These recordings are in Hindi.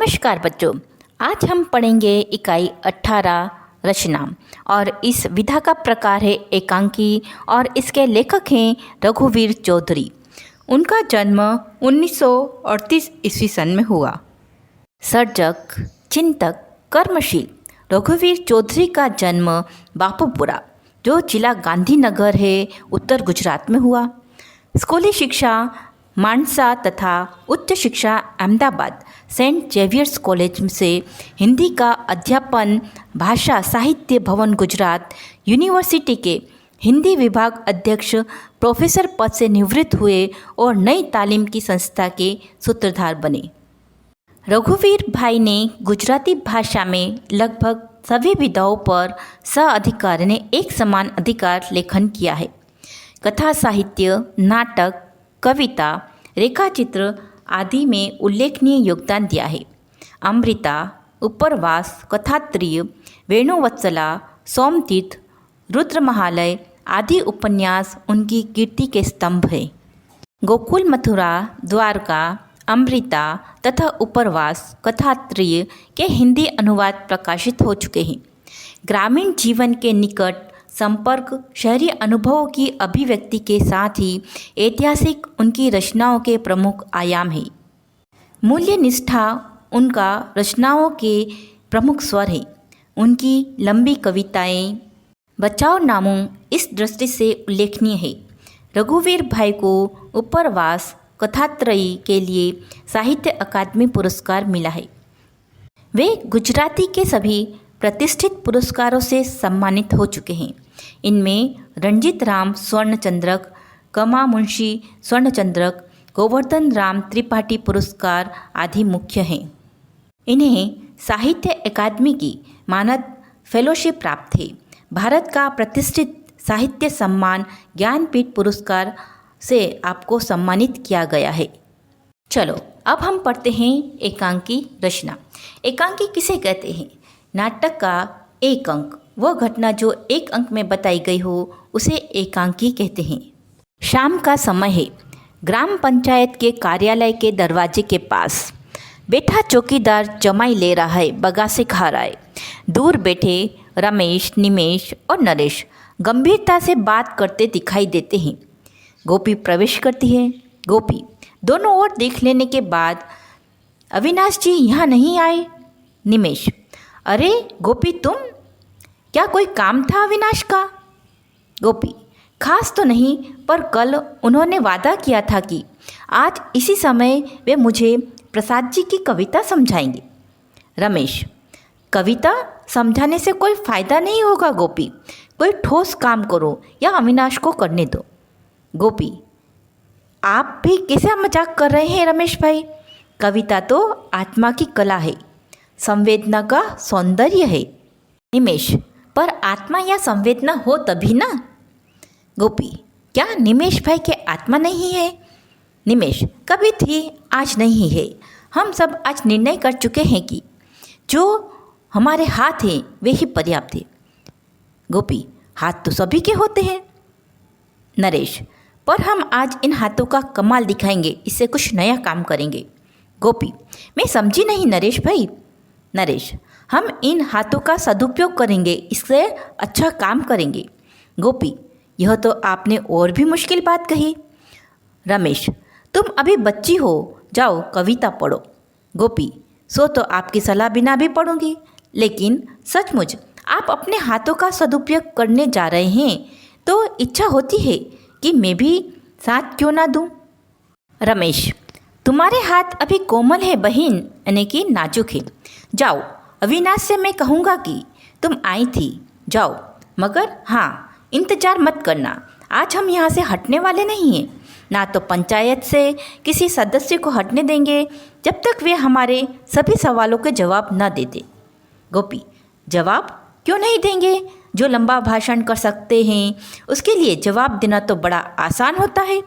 नमस्कार बच्चों, आज हम पढ़ेंगे इकाई 18 रचना और इस विधा का प्रकार है एकांकी और इसके लेखक हैं रघुवीर चौधरी। उनका जन्म 1938 ईस्वी सन में हुआ। सर्जक, चिंतक, कर्मशील रघुवीर चौधरी का जन्म बापूपुरा, जो जिला गांधीनगर है, उत्तर गुजरात में हुआ। स्कूली शिक्षा मानसा तथा उच्च शिक्षा अहमदाबाद सेंट जेवियर्स कॉलेज से हिंदी का अध्यापन भाषा साहित्य भवन गुजरात यूनिवर्सिटी के हिंदी विभाग अध्यक्ष प्रोफेसर पद से निवृत्त हुए और नई तालीम की संस्था के सूत्रधार बने। रघुवीर भाई ने गुजराती भाषा में लगभग सभी विधाओं पर सअधिकार ने एक समान अधिकार लेखन किया है। कथा साहित्य, नाटक, कविता, रेखाचित्र आदि में उल्लेखनीय योगदान दिया है। अमृता, उपरवास, कथात्रिय, वेणुवत्सला, सोमतीर्थ, रुद्रमहालय आदि उपन्यास उनकी कीर्ति के स्तंभ हैं। गोकुल मथुरा, द्वारका, अमृता तथा उपरवास, कथात्रिय के हिंदी अनुवाद प्रकाशित हो चुके हैं। ग्रामीण जीवन के निकट संपर्क, शहरी अनुभवों की अभिव्यक्ति के साथ ही ऐतिहासिक उनकी रचनाओं के प्रमुख आयाम हैं। मूल्य निष्ठा उनका रचनाओं के प्रमुख स्वर है। उनकी लंबी कविताएं, बचाव नामों इस दृष्टि से उल्लेखनीय है। रघुवीर भाई को उपरवास कथात्रयी के लिए साहित्य अकादमी पुरस्कार मिला है। वे गुजराती के सभी प्रतिष्ठित पुरस्कारों से सम्मानित हो चुके हैं। इनमें रणजीत राम स्वर्णचंद्रक, कमा मुंशी स्वर्णचंद्रक, गोवर्धन राम त्रिपाठी पुरस्कार आदि मुख्य हैं। इन्हें साहित्य अकादमी की मानद फेलोशिप प्राप्त है। भारत का प्रतिष्ठित साहित्य सम्मान ज्ञानपीठ पुरस्कार से आपको सम्मानित किया गया है। चलो अब हम पढ़ते हैं एकांकी रचना। एकांकी किसे कहते हैं? नाटक का एक अंक, वह घटना जो एक अंक में बताई गई हो उसे एकांकी कहते हैं। शाम का समय है। ग्राम पंचायत के कार्यालय के दरवाजे के पास बैठा चौकीदार जमाई ले रहा है, बगासे खा रहा है। दूर बैठे रमेश, निमेश और नरेश गंभीरता से बात करते दिखाई देते हैं। गोपी प्रवेश करती है। गोपी दोनों ओर देख लेने के बाद, अविनाश जी यहाँ नहीं आए? निमेश, अरे गोपी तुम, क्या कोई काम था अविनाश का? गोपी, खास तो नहीं, पर कल उन्होंने वादा किया था कि आज इसी समय वे मुझे प्रसाद जी की कविता समझाएंगे। रमेश, कविता समझाने से कोई फायदा नहीं होगा गोपी, कोई ठोस काम करो या अविनाश को करने दो। गोपी, आप भी कैसा मजाक कर रहे हैं रमेश भाई? कविता तो आत्मा की कला है, संवेदना का सौंदर्य है। निमेश, पर आत्मा या संवेदना हो तभी ना। गोपी, क्या निमेश भाई के आत्मा नहीं है? निमेश, कभी थी, आज नहीं है। हम सब आज निर्णय कर चुके हैं कि जो हमारे हाथ हैं वे ही पर्याप्त है। गोपी, हाथ तो सभी के होते हैं। नरेश, पर हम आज इन हाथों का कमाल दिखाएंगे, इससे कुछ नया काम करेंगे। गोपी, मैं समझी नहीं नरेश भाई। नरेश, हम इन हाथों का सदुपयोग करेंगे, इससे अच्छा काम करेंगे। गोपी, यह तो आपने और भी मुश्किल बात कही। रमेश, तुम अभी बच्ची हो, जाओ कविता पढ़ो। गोपी, सो तो आपकी सलाह बिना भी पढ़ूंगी, लेकिन सचमुच आप अपने हाथों का सदुपयोग करने जा रहे हैं तो इच्छा होती है कि मैं भी साथ क्यों ना दूं। रमेश, तुम्हारे हाथ अभी कोमल है बहन, यानी कि नाजुक है। जाओ, अविनाश से मैं कहूँगा कि तुम आई थी, जाओ। मगर हाँ, इंतज़ार मत करना, आज हम यहाँ से हटने वाले नहीं हैं। ना तो पंचायत से किसी सदस्य को हटने देंगे जब तक वे हमारे सभी सवालों के जवाब न देते। गोपी, जवाब क्यों नहीं देंगे? जो लंबा भाषण कर सकते हैं उसके लिए जवाब देना तो बड़ा आसान होता है।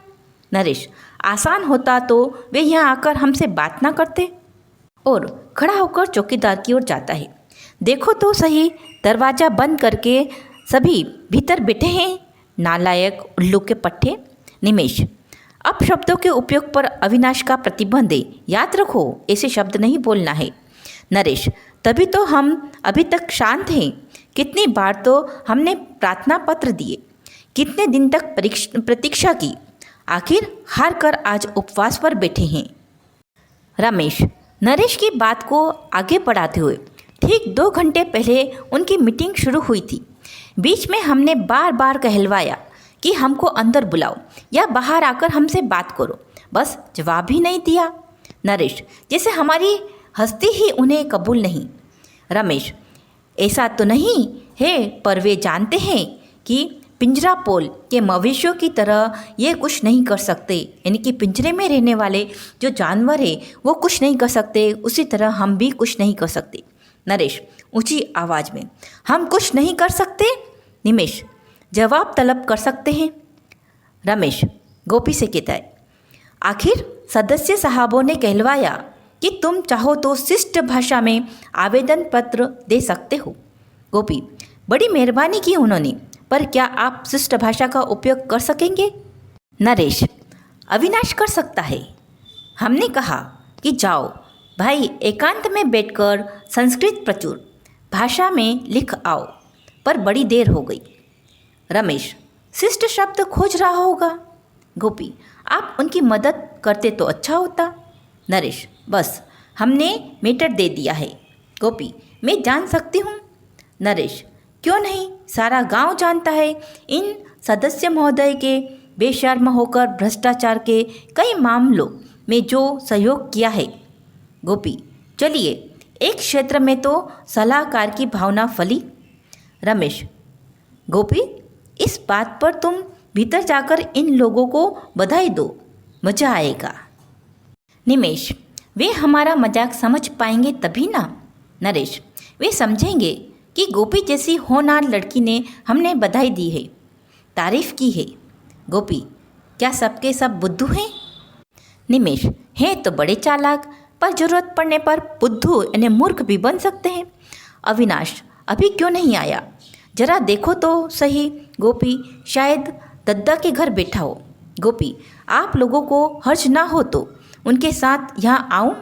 नरेश, आसान होता तो वे यहाँ आकर हमसे बात ना करते। और खड़ा होकर चौकीदार की ओर जाता है। देखो तो सही, दरवाज़ा बंद करके सभी भीतर बैठे हैं, नालायक उल्लू के पट्टे। निमेश, अब शब्दों के उपयोग पर अविनाश का प्रतिबंध है, याद रखो ऐसे शब्द नहीं बोलना है। नरेश, तभी तो हम अभी तक शांत हैं। कितनी बार तो हमने प्रार्थना पत्र दिए, कितने दिन तक प्रतीक्षा की, आखिर हार कर आज उपवास पर बैठे हैं। रमेश, नरेश की बात को आगे बढ़ाते हुए, ठीक 2 घंटे पहले उनकी मीटिंग शुरू हुई थी। बीच में हमने बार बार कहलवाया कि हमको अंदर बुलाओ या बाहर आकर हमसे बात करो, बस जवाब ही नहीं दिया। नरेश, जैसे हमारी हस्ती ही उन्हें कबूल नहीं। रमेश, ऐसा तो नहीं है, पर वे जानते हैं कि पिंजरा पोल के मवेशियों की तरह ये कुछ नहीं कर सकते, यानी कि पिंजरे में रहने वाले जो जानवर है वो कुछ नहीं कर सकते, उसी तरह हम भी कुछ नहीं कर सकते। नरेश ऊंची आवाज़ में, हम कुछ नहीं कर सकते? निमेश, जवाब तलब कर सकते हैं। रमेश गोपी से कहता है, आखिर सदस्य साहबों ने कहलवाया कि तुम चाहो तो शिष्ट भाषा में आवेदन पत्र दे सकते हो। गोपी, बड़ी मेहरबानी की उन्होंने, पर क्या आप शिष्ट भाषा का उपयोग कर सकेंगे? नरेश, अविनाश कर सकता है। हमने कहा कि जाओ भाई, एकांत में बैठकर संस्कृत प्रचुर भाषा में लिख आओ, पर बड़ी देर हो गई। रमेश, शिष्ट शब्द खोज रहा होगा। गोपी, आप उनकी मदद करते तो अच्छा होता। नरेश, बस हमने मीटर दे दिया है। गोपी, मैं जान सकती हूँ? नरेश, क्यों नहीं, सारा गांव जानता है इन सदस्य महोदय के बेशर्म होकर भ्रष्टाचार के कई मामलों में जो सहयोग किया है। गोपी, चलिए, एक क्षेत्र में तो सलाहकार की भावना फली। रमेश, गोपी, इस बात पर तुम भीतर जाकर इन लोगों को बधाई दो, मज़ा आएगा। निमेश, वे हमारा मजाक समझ पाएंगे तभी ना। नरेश, वे समझेंगे कि गोपी जैसी होनहार लड़की ने हमने बधाई दी है, तारीफ की है। गोपी, क्या सबके सब बुद्धू हैं? निमेश, हैं तो बड़े चालाक, पर जरूरत पड़ने पर बुद्धू यानी मूर्ख भी बन सकते हैं। अविनाश अभी क्यों नहीं आया? जरा देखो तो सही। गोपी, शायद दद्दा के घर बैठा हो। गोपी, आप लोगों को हर्ज ना हो तो उनके साथ यहाँ आऊँ?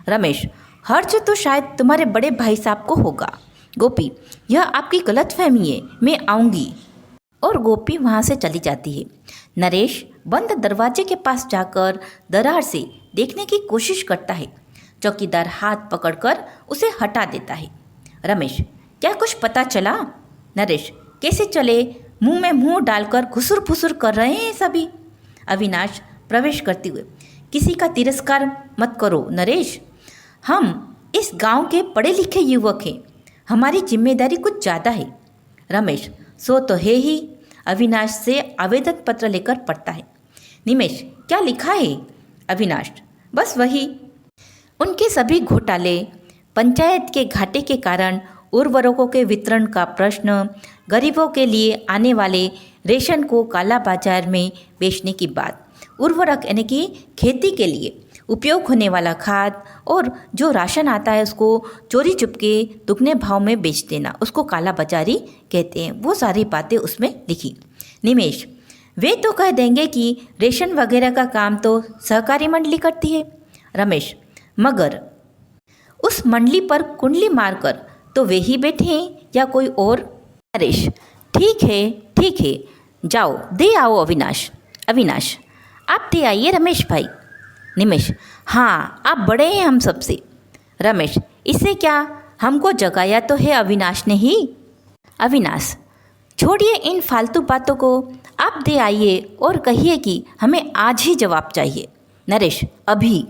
रमेश, हर्ज तो शायद तुम्हारे बड़े भाई साहब को होगा। गोपी, यह आपकी गलतफहमी है, मैं आऊँगी। और गोपी वहाँ से चली जाती है। नरेश बंद दरवाजे के पास जाकर दरार से देखने की कोशिश करता है। चौकीदार हाथ पकड़कर उसे हटा देता है। रमेश, क्या कुछ पता चला? नरेश, कैसे चले, मुंह में मुंह डालकर घुसुर फुसुर कर रहे हैं सभी। अविनाश प्रवेश करते हुए, किसी का तिरस्कार मत करो नरेश, हम इस गांव के पढ़े लिखे युवक हैं, हमारी जिम्मेदारी कुछ ज़्यादा है। रमेश, सो तो है ही। अविनाश से आवेदन पत्र लेकर पढ़ता है। निमेश, क्या लिखा है? अविनाश, बस वही, उनके सभी घोटाले, पंचायत के घाटे के कारण उर्वरकों के वितरण का प्रश्न, गरीबों के लिए आने वाले रेशन को काला बाजार में बेचने की बात, उर्वरक यानी कि खेती के लिए उपयोग होने वाला खाद, और जो राशन आता है उसको चोरी चुपके दुगने भाव में बेच देना, उसको काला बाजारी कहते हैं। वो सारी बातें उसमें लिखी। निमेश, वे तो कह देंगे कि रेशन वगैरह का काम तो सहकारी मंडली करती है। रमेश, मगर उस मंडली पर कुंडली मारकर तो वे ही बैठे हैं या कोई और? नरेश, ठीक है, जाओ दे आओ। अविनाश, आप दे आइए रमेश भाई। निमेश, हाँ, आप बड़े हैं हम सबसे। रमेश, इससे क्या, हमको जगाया तो है अविनाश ने ही। अविनाश, छोड़िए इन फालतू बातों को, आप दे आइए और कहिए कि हमें आज ही जवाब चाहिए। नरेश, अभी।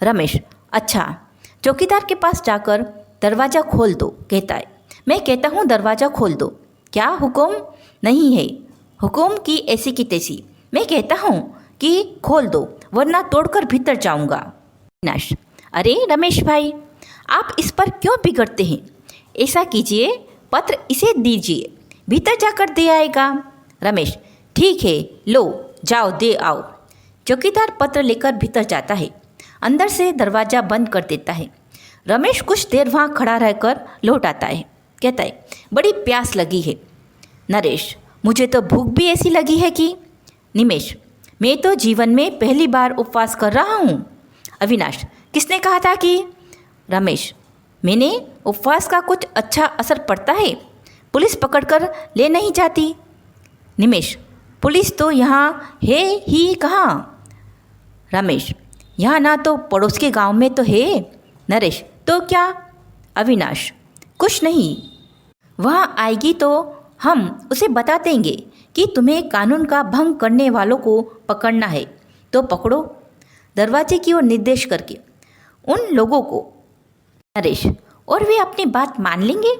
रमेश, अच्छा, चौकीदार के पास जाकर दरवाज़ा खोल दो, कहता है। मैं कहता हूँ दरवाज़ा खोल दो। क्या हुक्म? नहीं है हुक्म की ऐसी की तैसी, मैं कहता हूँ कि खोल दो, वरना तोड़कर भीतर जाऊंगा। अविनाश, अरे रमेश भाई, आप इस पर क्यों बिगड़ते हैं? ऐसा कीजिए, पत्र इसे दीजिए, भीतर जाकर दे आएगा। रमेश, ठीक है, लो जाओ दे आओ। चौकीदार पत्र लेकर भीतर जाता है, अंदर से दरवाज़ा बंद कर देता है। रमेश कुछ देर वहाँ खड़ा रहकर लौट आता है, कहता है, बड़ी प्यास लगी है। नरेश, मुझे तो भूख भी ऐसी लगी है कि। निमेश, मैं तो जीवन में पहली बार उपवास कर रहा हूँ। अविनाश, किसने कहा था कि? रमेश, मैंने उपवास का कुछ अच्छा असर पड़ता है? पुलिस पकड़कर ले नहीं जाती। निमेश, पुलिस तो यहाँ है ही कहाँ? रमेश, यहाँ ना तो पड़ोस के गांव में तो है। नरेश, तो क्या? अविनाश, कुछ नहीं, वहाँ आएगी तो हम उसे बता देंगे कि तुम्हें कानून का भंग करने वालों को पकड़ना है तो पकड़ो, दरवाजे की ओर निर्देश करके उन लोगों को। नरेश, और वे अपनी बात मान लेंगे?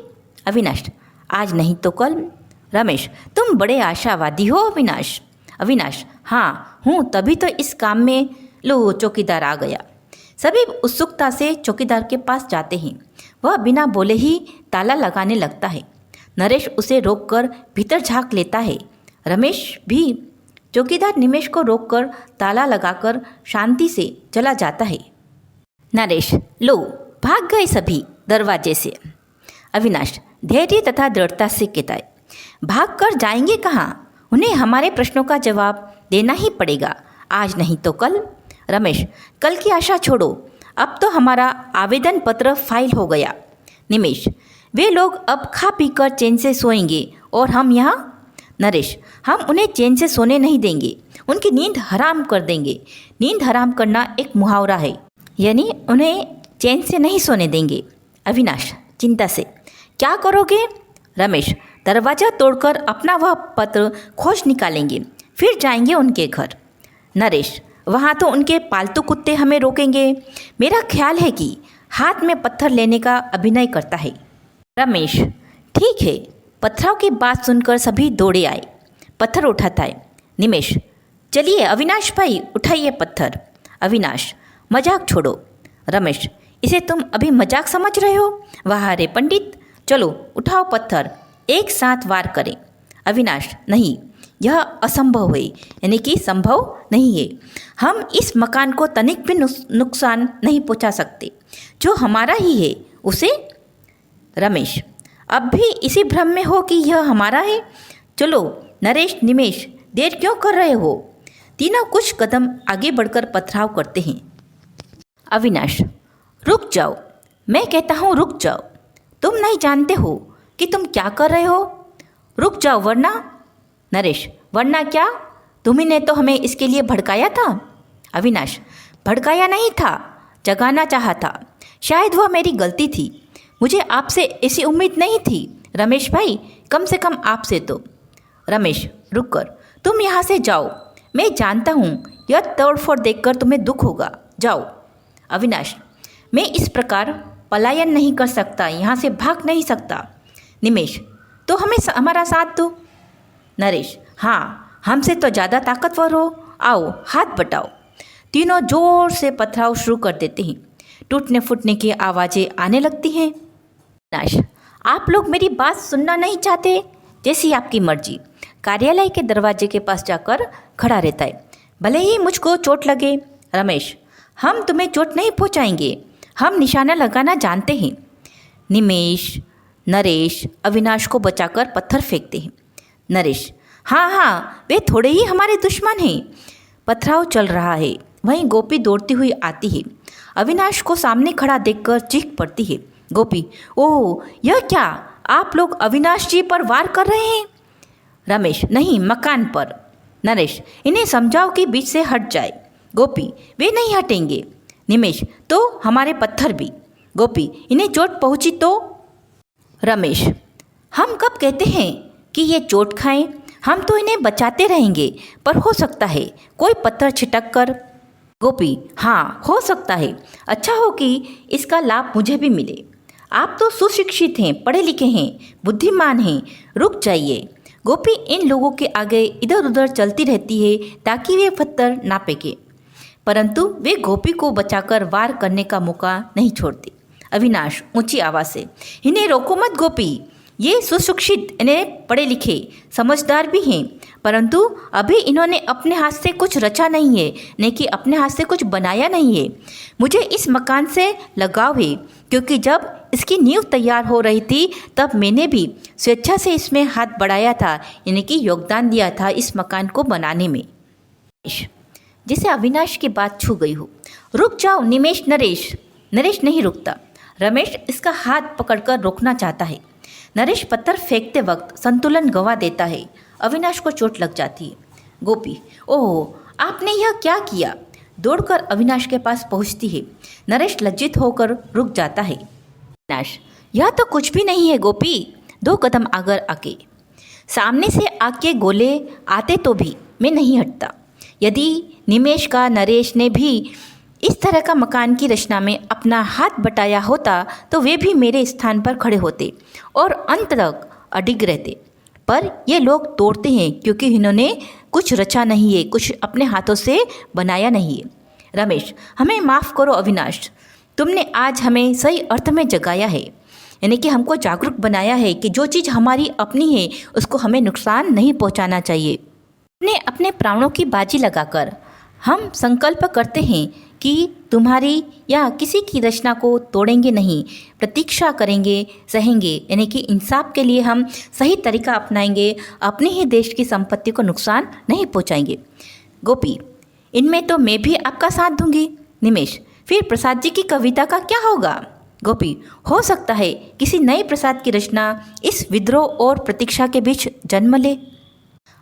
अविनाश, आज नहीं तो कल। रमेश, तुम बड़े आशावादी हो अविनाश। अविनाश, हाँ हूँ, तभी तो इस काम में लो चौकीदार आ गया। सभी उत्सुकता से चौकीदार के पास जाते हैं। वह बिना बोले ही ताला लगाने लगता है। नरेश उसे रोककर भीतर झांक लेता है। रमेश भी। चौकीदार निमेश को रोककर ताला लगाकर शांति से चला जाता है। नरेश, लो भाग गए सभी दरवाजे से। अविनाश धैर्य तथा दृढ़ता से कहता है, भाग कर जाएंगे कहाँ? उन्हें हमारे प्रश्नों का जवाब देना ही पड़ेगा, आज नहीं तो कल। रमेश, कल की आशा छोड़ो, अब तो हमारा आवेदन पत्र फाइल हो गया। निमेश, वे लोग अब खा पी कर चैन से सोएंगे और हम यहाँ? नरेश, हम उन्हें चैन से सोने नहीं देंगे, उनकी नींद हराम कर देंगे। नींद हराम करना एक मुहावरा है, यानी उन्हें चैन से नहीं सोने देंगे। अविनाश चिंता से, क्या करोगे? रमेश, दरवाज़ा तोड़कर अपना वह पत्र खोज निकालेंगे, फिर जाएंगे उनके घर। नरेश, वहाँ तो उनके पालतू कुत्ते हमें रोकेंगे। मेरा ख्याल है कि हाथ में पत्थर लेने का अभिनय करता है। रमेश, ठीक है। पत्थरों की बात सुनकर सभी दौड़े आए। पत्थर उठाता है। निमेश, चलिए अविनाश भाई उठाइए पत्थर। अविनाश, मजाक छोड़ो। रमेश, इसे तुम अभी मजाक समझ रहे हो? वाह रे पंडित, चलो उठाओ पत्थर, एक साथ वार करें। अविनाश, नहीं, यह असंभव है, यानी कि संभव नहीं है। हम इस मकान को तनिक भी नुकसान नहीं पहुंचा सकते। जो हमारा ही है उसे। रमेश, अब भी इसी भ्रम में हो कि यह हमारा है? चलो नरेश, निमेश, देर क्यों कर रहे हो? तीनों कुछ कदम आगे बढ़कर पथराव करते हैं। अविनाश, रुक जाओ, मैं कहता हूँ रुक जाओ। तुम नहीं जानते हो कि तुम क्या कर रहे हो? रुक जाओ वरना। नरेश, वरना क्या? तुम्ही ने तो हमें इसके लिए भड़काया था। अविनाश, भड़काया नहीं था, जगाना चाहा था। शायद वह मेरी गलती थी, मुझे आपसे ऐसी उम्मीद नहीं थी। रमेश भाई, कम से कम आपसे तो। रमेश, रुक कर, तुम यहाँ से जाओ। मैं जानता हूँ यह तोड़फोड़ देखकर तुम्हें दुख होगा, जाओ। अविनाश, मैं इस प्रकार पलायन नहीं कर सकता, यहाँ से भाग नहीं सकता। निमेश, तो हमें हमारा साथ दो। नरेश, हाँ, हमसे तो ज़्यादा ताकतवर हो, आओ हाथ बटाओ। तीनों जोर से पथराव शुरू कर देते हैं। टूटने फूटने की आवाज़ें आने लगती हैं। अविनाश, आप लोग मेरी बात सुनना नहीं चाहते? जैसी आपकी मर्जी। कार्यालय के दरवाजे के पास जाकर खड़ा रहता है। भले ही मुझको चोट लगे। रमेश, हम तुम्हें चोट नहीं पहुंचाएंगे, हम निशाना लगाना जानते हैं। निमेश, नरेश अविनाश को बचाकर पत्थर फेंकते हैं। नरेश, हाँ हाँ, वे थोड़े ही हमारे दुश्मन हैं। पथराव चल रहा है। वहीं गोपी दौड़ती हुई आती है। अविनाश को सामने खड़ा देखकर चीख पड़ती है। गोपी, ओह, यह क्या? आप लोग अविनाश जी पर वार कर रहे हैं? रमेश, नहीं, मकान पर। नरेश, इन्हें समझाओ कि बीच से हट जाए। गोपी, वे नहीं हटेंगे। निमेश, तो हमारे पत्थर भी। गोपी, इन्हें चोट पहुंची तो? रमेश, हम कब कहते हैं कि ये चोट खाएं? हम तो इन्हें बचाते रहेंगे, पर हो सकता है कोई पत्थर छिटक कर। गोपी, हाँ हो सकता है। अच्छा हो कि इसका लाभ मुझे भी मिले। आप तो सुशिक्षित हैं, पढ़े लिखे हैं, बुद्धिमान हैं। रुक जाइए। गोपी इन लोगों के आगे इधर उधर चलती रहती है ताकि वे पत्थर ना फेंके, परंतु वे गोपी को बचाकर वार करने का मौका नहीं छोड़ते। अविनाश ऊंची आवाज़ से, इन्हें रोको मत गोपी, ये सुशिक्षित, इन्हें पढ़े लिखे, समझदार भी हैं, परंतु अभी इन्होंने अपने हाथ से कुछ रचा नहीं है, न कि अपने हाथ से कुछ बनाया नहीं है। मुझे इस मकान से लगाव है, क्योंकि जब इसकी नींव तैयार हो रही थी तब मैंने भी स्वेच्छा से इसमें हाथ बढ़ाया था, यानी कि योगदान दिया था इस मकान को बनाने में। जैसे अविनाश की बात छू गई हो। रुक जाओ निमेश। नरेश नहीं रुकता। रमेश इसका हाथ पकड़कर रोकना चाहता है। नरेश पत्थर फेंकते वक्त संतुलन गंवा देता है। अविनाश को चोट लग जाती है। गोपी, ओह, आपने यह क्या किया? दौड़कर अविनाश के पास पहुंचती है। नरेश लज्जित होकर रुक जाता है। अविनाश, यह तो कुछ भी नहीं है गोपी। 2 कदम आगे आके, सामने से आग के गोले आते तो भी मैं नहीं हटता। यदि निमेश का नरेश ने भी इस तरह का मकान की रचना में अपना हाथ बटाया होता तो वे भी मेरे स्थान पर खड़े होते और अंत तक अडिग रहते। पर ये लोग तोड़ते हैं क्योंकि इन्होंने कुछ रचा नहीं है, कुछ अपने हाथों से बनाया नहीं है। रमेश, हमें माफ़ करो अविनाश, तुमने आज हमें सही अर्थ में जगाया है, यानी कि हमको जागरूक बनाया है कि जो चीज़ हमारी अपनी है उसको हमें नुकसान नहीं पहुंचाना चाहिए। अपने प्राणों की बाजी लगाकर हम संकल्प करते हैं कि तुम्हारी या किसी की रचना को तोड़ेंगे नहीं, प्रतीक्षा करेंगे, सहेंगे, यानी कि इंसाफ के लिए हम सही तरीका अपनाएंगे, अपने ही देश की संपत्ति को नुकसान नहीं पहुंचाएंगे। गोपी, इनमें तो मैं भी आपका साथ दूंगी। निमेश, फिर प्रसाद जी की कविता का क्या होगा? गोपी, हो सकता है किसी नए प्रसाद की रचना इस विद्रोह और प्रतीक्षा के बीच जन्म ले।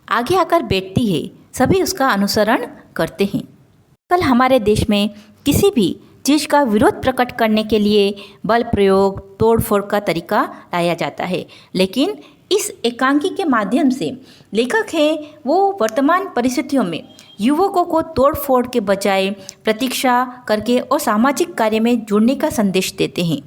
आगे आकर बैठती है, सभी उसका अनुसरण करते हैं। कल हमारे देश में किसी भी चीज़ का विरोध प्रकट करने के लिए बल प्रयोग, तोड़फोड़ का तरीका लाया जाता है, लेकिन इस एकांकी के माध्यम से लेखक हैं वो वर्तमान परिस्थितियों में युवकों को तोड़फोड़ के बजाय प्रतीक्षा करके और सामाजिक कार्य में जुड़ने का संदेश देते हैं।